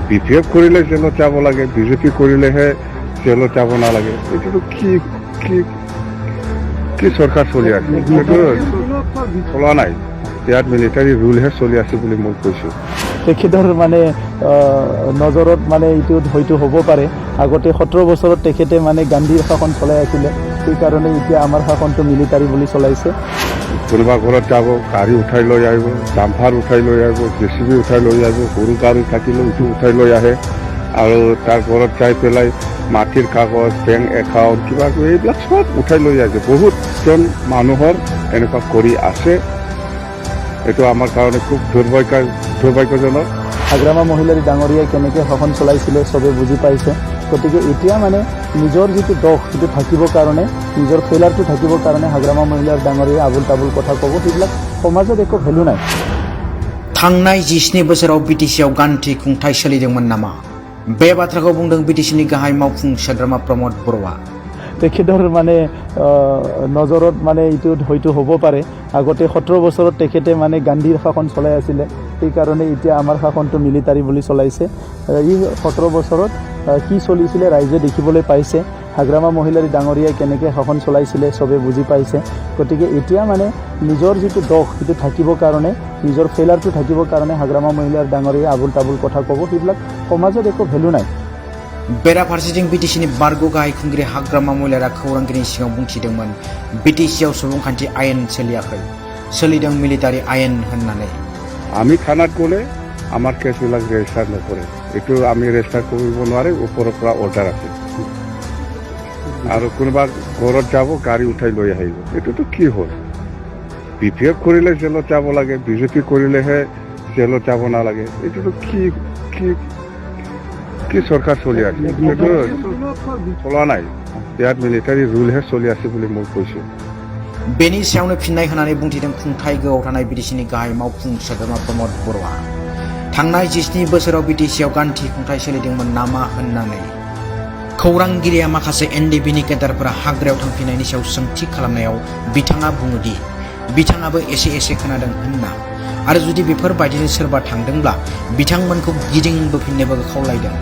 BPF কৰিলে জেলত যাব লাগে, বিজেপি কৰিলেহে জেলত যাব নালাগে। এইটোতো কি চৰকাৰ চলি আছে, এইটো চলা নাই। ইয়াত মিলিটাৰী ৰুলহে চলি আছে বুলি মই কৈছোঁ। তেখেতৰ মানে নজৰত মানে এইটো হয়তো হ'ব পাৰে। আগতে 17 বছৰত তেখেতে মানে গান্ধীৰ শাসন চলাই আছিলে, সেইকাৰণে এতিয়া আমাৰ শাসনটো মিলিটাৰী বুলি চলাইছে। কোনোবা ঘৰত যাব, গাড়ী উঠাই লৈ আহিব, ডাম্পাৰ উঠাই লৈ আহিব, জেচিবি উঠাই লৈ আহিব, সৰু গাড়ী থাকিলেও ইটো উঠাই লৈ আহে আৰু তাৰ ঘৰত যাই পেলাই মাটিৰ কাগজ, বেংক একাউণ্ট কিবা কিবি এইবিলাক চব উঠাই লৈ আহিছে। বহুতজন মানুহৰ এনেকুৱা কৰি আছে। এইটো আমাৰ কাৰণে খুব দুৰ্ভাগ্যজনক। হাগ্ৰামা মহিলাৰী ডাঙৰীয়াই কেনেকৈ শাসন চলাইছিলে চবে বুজি পাইছে। গতিকে এতিয়া মানে নিজৰ যিটো দোষ সেইটো থাকিবৰ কাৰণে, নিজৰ ফেইলাৰটো থাকিবৰ কাৰণে হাগ্ৰামা মহিলাৰ ডাঙৰীয়াই আবুল তাবুল কথা ক'ব, সেইবিলাক সমাজত একো ভেলু নাই। थांनाय 17 बोसोराव बिटिसिआव गान्थि खुंथाय सोलिदोंमोन नामा? बे बाथ्राखौ बुंदों बिटिसिनि गाहाय मावफुं सोद्रोमा प्रमद बर'आ। তেখেতৰ মানে নজৰত মানে এইটো হয়তো হ'ব পাৰে। আগতে 17 বছৰত তেখেতে মানে গান্ধীৰ শাসন চলাই আছিলে, সেইকাৰণে এতিয়া আমাৰ শাসনটো মিলিটাৰী বুলি চলাইছে। এই 17 বছৰত কি চলিছিলে ৰাইজে দেখিবলৈ পাইছে। হাগ্ৰামা মহিলাৰী ডাঙৰীয়াই কেনেকৈ শাসন চলাইছিলে চবে বুজি পাইছে। গতিকে এতিয়া মানে নিজৰ যিটো দোষ সেইটো থাকিবৰ কাৰণে, নিজৰ ফেইলাৰটো থাকিবৰ কাৰণে হাগ্ৰামা মহিলাৰ ডাঙৰীয়াই আবুল তাবুল কথা ক'ব, সেইবিলাক সমাজত একো ভেলু নাই। बेराफारसेथिं बिटिसिनि बारग' गाहाय खुंगिरि हाग्रामा महिलारा खौरांगिरिनि सिगाङाव बुंथिदोंमोन बिटिसिआव सुबुंखान्थि आयेन सोलियाखै, सोलिदों मिलिटारी आयेन होननानै। আমি থানাত গ'লে আমাৰ কেছবিলাক ৰেজিষ্টাৰ নকৰে। এইটো আমি ৰেজিষ্টাৰ কৰিব নোৱাৰে, ওপৰৰ পৰা অৰ্ডাৰ আছে। আৰু কোনোবা ঘৰত যাব, গাড়ী উঠাই লৈ আহিব। এইটোতো কি হ'ল? বিপিএফ কৰিলে জেলত যাব লাগে, বিজেপি কৰিলেহে জেলত যাব নালাগে। এইটোতো কি চৰকাৰ চলি আছে, এইটো চলা নাই। ইয়াত মিলিটাৰী ৰুলহে চলি আছে বুলি মই কৈছোঁ। बेनि सायावनो फिननाय होनानै बुंथिदों खुंथाय गोआव थानाय बिटिसिनि गाहाय मावफुं सोद्रोमा प्रमद बर'आ। थांनाय 17 बोसोराव बिटिसिआव गान्थि खुंथाय सोलिदोंमोन नामा होननानै खौरांगिरिया माखासे एनडिपिनि केडारफोरा हाग्रायाव थांफिननायनि सायाव सोंथि खालामनायाव बिथाङा बुङोदि बिथाङाबो एसे खोनादों होनना, आरो जुदि बेफोरबायदिनो सोरबा थांदोंब्ला बिथांमोनखौ गिदिंबोफिननोबो खावलायदों।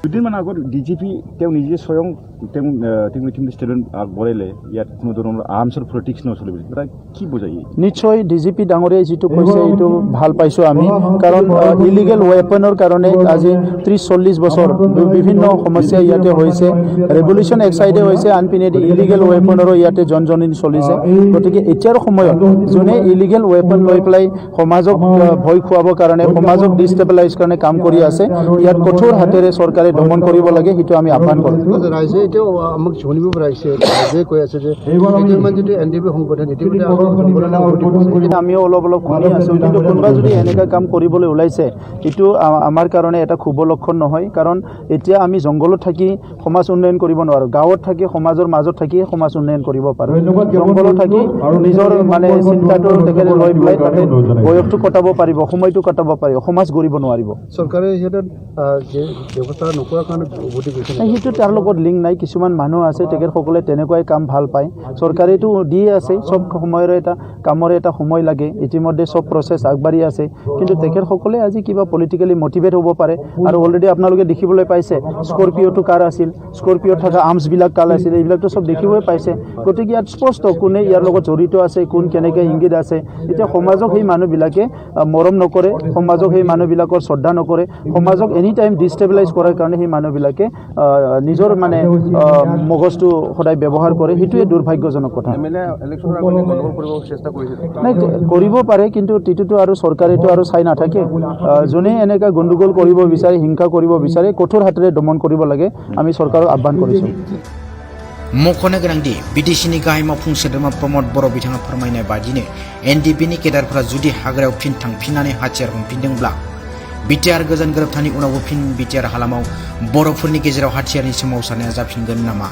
দুদিনমান আগত ডিজিপি তেওঁ নিজে স্বয়ং তেওঁ মিটিং ষ্টেটমেণ্ট আগবঢ়াইলে, ইয়াত কোনো ধৰণৰ আৰ্মছৰ পলিটিক্স নচলিব। এটা কি বুজায়? নিশ্চয় ডিজিপি ডাঙৰীয়াই যিটো কৈছে এইটো ভাল পাইছোঁ আমি, কাৰণ ইলিগেল ৱেপনৰ কাৰণে আজি 30-40 বছৰ বিভিন্ন সমস্যা ইয়াতে হৈছে। ৰেভলিউশ্যন এক চাইডে হৈছে, আনপিনেদি ইলিগেল ৱেপনৰো ইয়াতে জনজননী চলিছে। গতিকে এতিয়াৰ সময়ত যোনে ইলিগেল ৱেপন লৈ পেলাই সমাজক ভয় খুৱাবৰ কাৰণে, সমাজক ডিষ্টেবিলাইজ কাৰণে কাম কৰি আছে, ইয়াত কঠোৰ হাতেৰে চৰকাৰে দমন কৰিব লাগে, সেইটো আমি আহ্বান কৰোঁ। ৰাইজে এতিয়াও আমাক জানিব পাৰিছে, ৰাইজে কৈ আছে যে যিটো এনডিপি সংগঠন আমিও অলপ শুনি আছোঁ। কিন্তু কোনোবা যদি এনেকুৱা কাম কৰিবলৈ ওলাইছে, এইটো আমাৰ কাৰণে এটা শুভ লক্ষণ নহয়। কাৰণ এতিয়া আমি জংঘলত থাকি সমাজ উন্নয়ন কৰিব নোৱাৰোঁ, গাঁৱত থাকি সমাজৰ মাজত থাকি সমাজ উন্নয়ন কৰিব পাৰোঁ। জংঘলত থাকি নিজৰ মানে চিন্তাটো তেখেতে লৈ পেলাই তাতে বয়সটো কটাব পাৰিব, সময়টো কটাব পাৰিব, সমাজ গঢ়িব নোৱাৰিব। চৰকাৰে সিহঁতে ব্যৱস্থা নকৰাৰ কাৰণে সেইটো তাৰ লগত লিংক নাই। কিছুমান মানুহ আছে তেখেতসকলে তেনেকুৱাই কাম ভাল পায়। চৰকাৰেতো দিয়ে আছে, চব সময়ৰে কামৰে এটা সময় লাগে। ইতিমধ্যে চব প্ৰচেছ আগবাঢ়ি আছে, কিন্তু তেখেতসকলে আজি কিবা পলিটিকেলি মটিভেট হ'ব পাৰে। আৰু অলৰেডি আপোনালোকে দেখিবলৈ পাইছে স্কৰপিঅ'টো কাৰ আছিল, স্কৰপিঅ'ত থকা আৰ্মছবিলাক কাৰ আছিল, এইবিলাকতো চব দেখিবই পাইছে। গতিকে ইয়াত স্পষ্ট কোনে ইয়াৰ লগত জড়িত আছে, কোন কেনেকৈ ইংগিত আছে। এতিয়া সমাজক সেই মানুহবিলাকে মৰম নকৰে, সমাজক সেই মানুহবিলাকৰ শ্ৰদ্ধা নকৰে, সমাজক এনি টাইম ডিষ্টেবিলাইজ কৰাৰ কাৰণে সেই মানুহবিলাকে নিজৰ মানে মগজটো সদায় ব্যৱহাৰ কৰে। সেইটোৱে দুৰ্ভাগ্যজনক কথা। নাই কৰিব পাৰে, কিন্তু এইটোতো আৰু চৰকাৰেতো আৰু চাই নাথাকে। যোনে এনেকুৱা গণ্ডগোল কৰিব বিচাৰে, হিংসা কৰিব বিচাৰে, কঠোৰ হাতেৰে দমন কৰিব লাগে, আমি চৰকাৰক আহ্বান কৰিছোঁ। मख'नो गोनांदि बिटिसिनि गाहाय मावफुं सोद्रोमा प्रमद बर' बिथाङा फोरमायनाय बादिनो एनडिपिनि केडारफोरा जुदि हाग्रायाव फिन थांफिननानै हाथियार हमफिनदोंब्ला बिटिआर गोजोन गोरोबथानि उनावबो फिन बिटिआर हालामाव बर'फोरनि गेजेराव हाथियारनि सोमावसारनाया जाफिनगोन नामा?